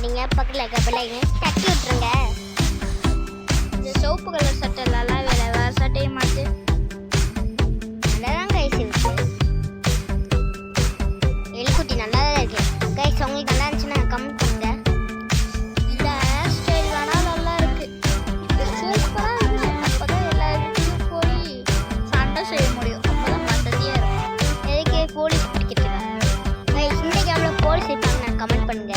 பண்ணாதீங்க, பக்கத்தில் இருக்க பிள்ளைங்க தட்டி விட்டுருங்க. இந்த சிவப்பு கலர் சட்டை நல்லா வேலை, வேறு சட்டையை மாட்டு. நல்லாதான் கைஸ் இருக்கு. எலிக்குட்டி நல்லா தான் இருக்கு கைஸ். உங்களுக்கு நல்லா இருந்துச்சுன்னா கமெண்ட் பண்ணுங்க. இந்த ஹேர் ஸ்டைல் வேணா நல்லா இருக்கு, இது சூப்பராக இருக்கு. அப்போதான் எல்லா இடத்துலையும் போய் சண்டை செய்ய முடியும், அப்போதான் வசதியாக இருக்கும். எதுக்கு போலீஸ் பிடிக்கிறதுக்கா கைஸ்? இந்த கேமில் போலீஸ் இருப்பாங்க, நான் கமெண்ட் பண்ணுங்க.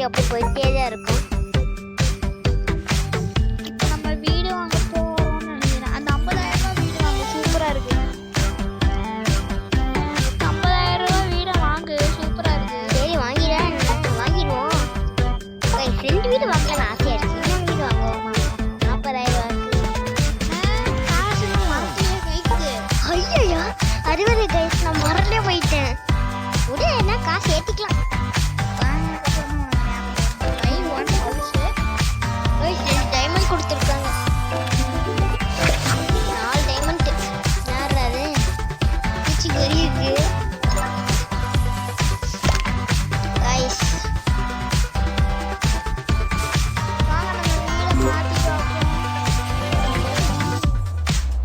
அப்படி போயிட்டே தான் இருக்கும். இப்போ நம்ம வீடு வாங்க போகிறோம்னு நினைக்கிறேன். அந்த 50,000 ரூபா வீடு வாங்க சூப்பராக இருக்கு. 50,000 ரூபா வீடை வாங்கு, சூப்பராக இருக்கு. சரி வாங்கிடுவோம். ரெண்டு வீடு வாங்கலாம் ஆசையா இருக்கு. இன்னும் வீடு வாங்குவோமா? 40,000 ரூபாய்க்கு காசு மரத்துலேயே கைக்குது. ஐயோ 60 கைஸ், நான் மறந்தே போயிட்டேன். உடனே என்ன காசு ஏற்றிக்கலாம். கொடுத்துருக்காங்க 4 டைமண்ட். யார் அது? பூச்சி கறி இருக்கு கைஸ்.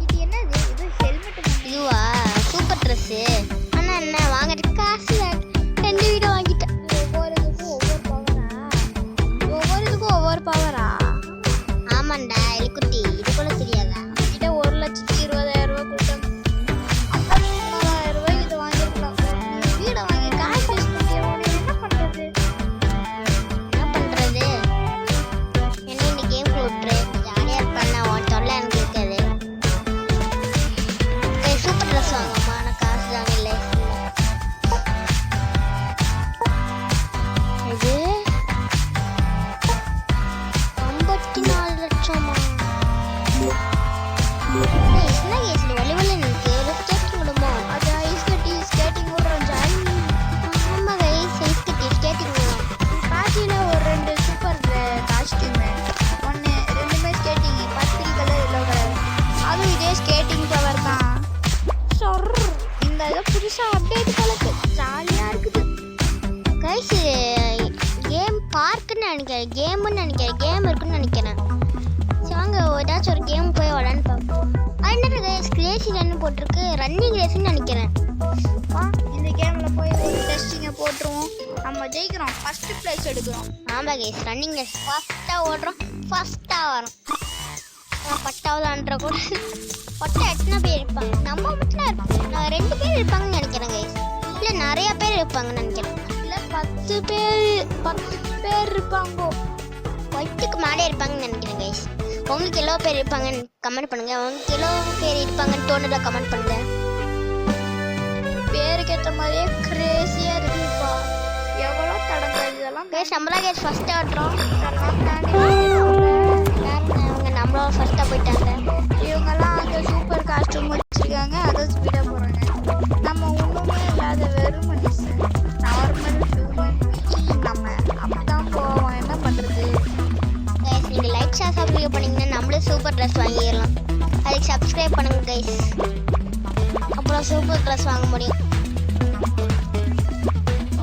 இது என்னது? இது ஹெல்மெட். இதுவா சூப்பர் ட்ரெஸ்ஸு. ஆனால் என்ன வாங்குறதுக்கு காசு 2 வீடு வாங்கிட்டேன். ஒவ்வொருத்துக்கும் ஒவ்வொரு பவரா? ஆமாண்டா எலிக்குட்டி, இது கூட தெரியாதா? கிட்ட 1,20,000 ரூபா கொடுத்தாங்க. 50,000 ரூபாய் இது வாங்கிருக்கலாம். வீடை வாங்கி காசு வேஸ்ட் பண்ணி என்ன பண்றது? என்ன இந்த கேம் விட்டுரு, ஜாலியாக இருப்பான். உன் தொல்லை எனக்கு இருக்காது. சூப்பர் ட்ரெஸ் வாங்கம்மா, ஆனால் காசு தாங்க இல்லை. இது 54 லட்சமா? என்ன கேஸ் வலி வலி இருக்கு. ஒரு ஸ்கேட்டிங் விடுமோ? அது ஐஸ் கட்டி ஸ்கேட்டிங் விடுறோம் ஜாலி. ஆமாம் கைஸ், ஐஸ் கட்டி ஸ்கேட்டிங் விடும். பாட்டியில் ஒரு 2 சூப்பர் காஸ்டியூமு, ஒன்று 2மே skating, purple colour yellow colour. அதுவும் இதே ஸ்கேட்டிங் பவர் தான். இந்த இதை புதுசாக அப்டேட் கலக்கு ஜாலியாக இருக்குது கைஸ். கேம் பார்க்குன்னு நினைக்கிறேன், கேம் இருக்குன்னு நினைக்கிறேன். சரி வாங்க ஏதாச்சும் ஒரு கேம் போய் விளான்னு பார்ப்போம். அது என்ன கைஸ், கிரேசி ரன்னு போட்டிருக்கு, ரன்னிங் ரேஸ்ன்னு நினைக்கிறேன். இந்த கேமில் போய் ஒரு டெஸ்டிங்கை போட்டுருவோம். நம்ம ஜெயிக்கிறோம், ஃபஸ்ட்டு ப்ளேஸ் எடுக்கிறோம். ஆமாம் கைஸ், ரன்னிங் ரேஸ் ஃபஸ்ட்டாக ஓடுறோம், ஃபஸ்ட்டாக வரோம். பட்டாவதான்ற கூட பட்டா எத்தனை பேர் இருப்பாங்க? நம்ம மட்டும் இருப்பாங்க. நான் 2 பேர் இருப்பாங்கன்னு நினைக்கிறேன் கைஸ். இல்லை நிறைய பேர் இருப்பாங்கன்னு நினைக்கிறேன். இல்லை 10 பேர் இருப்பாங்கோ. 10க்கு மேலே இருப்பாங்கன்னு நினைக்கிறேன் கைஸ். உங்களுக்கு எவ்வளோ பேர் இருப்பாங்கன்னு கமெண்ட் பண்ணுங்கள். உங்களுக்கு எவ்வளோ பேர் இருப்பாங்கன்னு தோணுதா கமெண்ட் பண்ணுங்கள். பேருக்கு ஏற்ற மாதிரியே கிரேசியாக இருக்குப்பா. எவ்வளோ தடங்கள் இதெல்லாம் கைஸ். நம்மளாம் கைஸ் ஃபஸ்ட்டாக ஓட்டுறோம். அவங்க நம்மளோட ஃபஸ்ட்டாக போயிட்டாங்க. இவங்கெல்லாம் அங்கே சூப்பர் காஸ்ட்யூம் வச்சுருக்காங்க, அதை ஸ்பீடாக போகிறாங்க. நம்ம ஒன்றுமே இல்லாத வெறும் மனுஷன், நார்மல் ஹியூமன். நம்ம அப்படிதான் போவோம், என்ன பண்ணுறது? கைஸ் நீங்கள் லைக் ஷேர் சப்ஸ்கிரைப் பண்ணிங்கன்னா நம்மளே சூப்பர் ட்ரெஸ் வாங்கிடலாம். அதுக்கு சப்ஸ்கிரைப் பண்ணுங்கள் கைஸ், அப்புறம் சூப்பர் ட்ரெஸ் வாங்க முடியும்.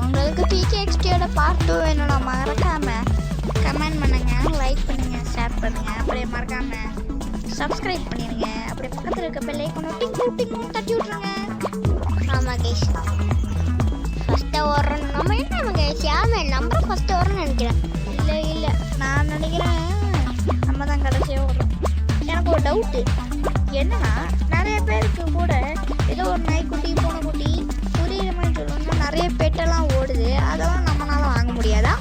உங்களுக்கு PKXD பார்ட் 2 வேணும்னா மறக்காமல் கமெண்ட் பண்ணுங்கள், லைக் பண்ணுங்கள், ஷேர் பண்ணுங்கள். அப்படியே மறக்காமல் சப்ஸ்கிரைப் பண்ணிடுங்க. அப்படியே பக்கத்தில் இருக்க பெல் ஐகானை டிங் தட்டி விட்ருங்க. ஆமாம் கைஸ், ஃபஸ்ட்டாக ஓடுறோம். நம்ம என்ன கைஸ், யாருமே நம்ம ஃபஸ்ட்டு ஓடுறோம்னு நினைக்கிறேன். இல்லை நான் நினைக்கிறேன் நம்ம தான் கடைசியாக ஓடுறோம். எனக்கு ஒரு டவுட்டு என்னன்னா, நிறைய பேருக்கு கூட ஏதோ ஒரு நாய்க்குட்டி பூனைக்குட்டி புரியுற மாதிரி சொல்லணும்னா நிறைய பெட்டெல்லாம் ஓடுது, அதெல்லாம் நம்மளால வாங்க முடியாதா?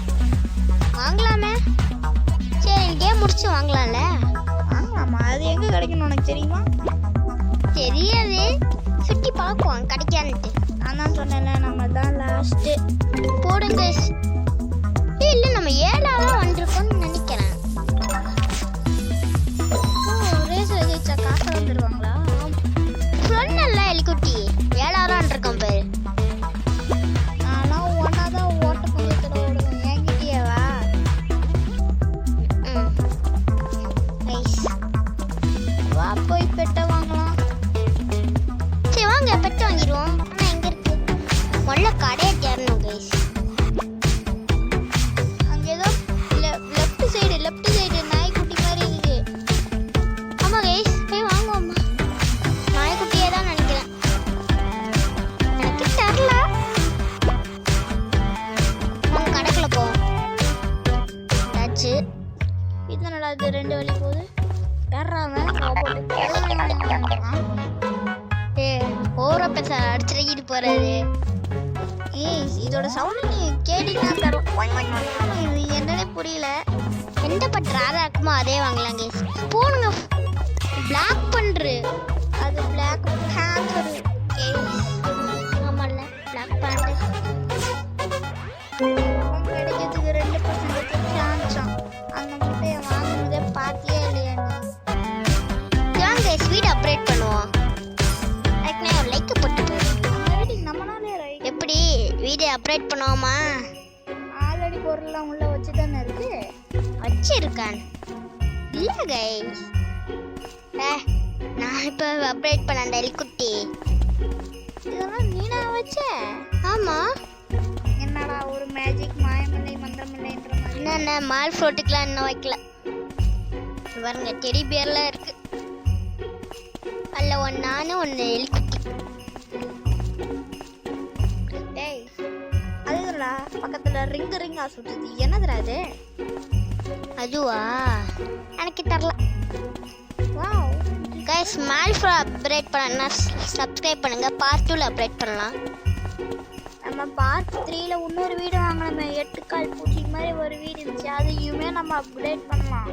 வாங்கலாமே. சரி கேம் முடிச்சு வாங்கலாம்ல. கிடைக்கணும் உனக்கு தெரியுமா? தெரியாது, சுற்றி பார்ப்போம் கிடைக்கான்ட்டு. நான் தான் சொன்னேன்ல நம்ம தான் லாஸ்ட்டு. போடுங்க. இல்லை நம்ம 7ஆவது வந்திருக்கோம்னு நினைக்கிறேன். ரேஸில் ஜெயிச்சா காசை வந்துடுவாங்களா? சொன்னல எலிக்குட்டி 7ஆவது வந்திருக்கோம் பேரு. நான்லாம் ஒன்றா தான் ஓட்ட பந்தயத்தில் ஓடுவேன். என்கிட்டயேவா? நைஸ். வா போய் பெட்டை வாங்கலாம். சரி வாங்க பெட்டு வாங்கிடுவோம். ஆனால் எங்கே இருக்கு? முதல்ல கடையை தேடணும் கைஸ். அங்கே ஏதோ லெஃப்ட் சைடு நாய்க்குட்டி மாதிரி இருக்கு. ஆமாம் கைஸ் போய் வாங்குவோம்மா. நாய்க்குட்டியே தான் நினைக்கிறேன். எனக்கு தெரில. அவங்க கடைக்குள்ள போவோம். ஆச்சு. இது நல்லா இது 2 வழி போகுது. ஏறாம ஓவரா பேச அடிச்சிட்டு போறாரு. ஏய் இதோட சவுண்ட் நீ கேட்டீங்கன்னா தரும். இது என்னன்னே புரியல. எந்த பட்டு ராதா இருக்குமோ அதே வாங்கலாம் கைஸ். போனுங்க. பிளாக் பண்று. அது பிளாக் பேந்தர். ஆமாம்ல பிளாக் பேண்டர். கிடைக்கிறதுக்கு 2% சான்ஸாம். அந்த முட்டையை வாங்கினதே பார்த்தியே இல்லையா நீ? வாங்க கைஸ் வீடியோ அப்டேட் பண்ணுவோம். அதுக்குனே ஒரு லைக் போட்டு போயிடும். நம்மளாலே ரைட். எப்படி வீடியோ அப்டேட் பண்ணுவோமா? ஆல்ரெடி பொருள்லாம் உள்ள வச்சு தானே இருக்கு. வச்சிருக்கான் இல்ல கைஸ். நான் இப்போ அப்டேட் பண்ண அந்த எலிக்குட்டி. இதெல்லாம் நீனா வச்ச? ஆமா. என்னடா ஒரு மேஜிக் மாயமில்லை மந்திரமில்லைன்ற மாதிரி. என்ன மால் ஃப்ரோட்டுக்கெலாம் இன்னும் வைக்கல. பாருங்க டெடி பியர்லாம் இருக்கு. அதில் ஒன்று நானும் ஒன்று எலிக்குட்டி. டேய் அதுடா பக்கத்துல ரிங்கா சுத்துது. என்னதுடா அது? அதுவா எனக்கு தெரியல. வாவ் கைஸ் மால்ஃப்ரோ அப்டேட் பண்ணா சப்ஸ்கிரைப் பண்ணுங்க. பார்ட் 2ல அப்டேட் பண்ணலாம். நம்ம பார்ட் 3ல இன்னொரு வீடு வாங்கணுமே. 8 கால் பூச்சி மாதிரி ஒரு வீடு இருந்துச்சு. அதையுமே நம்ம அப்டேட் பண்ணலாம்.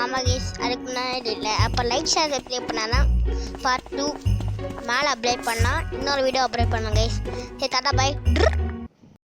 ஆமாம் கைஸ் அதுக்கு முன்னாடி இல்லை. அப்போ லைக் ஷேர் சப்ஸ்கிரைப் பண்ணால் தான் பார்ட் 2 மேலே அப்டேட் பண்ணால் இன்னொரு வீடியோ அப்டேட் பண்ணலாம் கைஸ். சரி டாடா பாய்.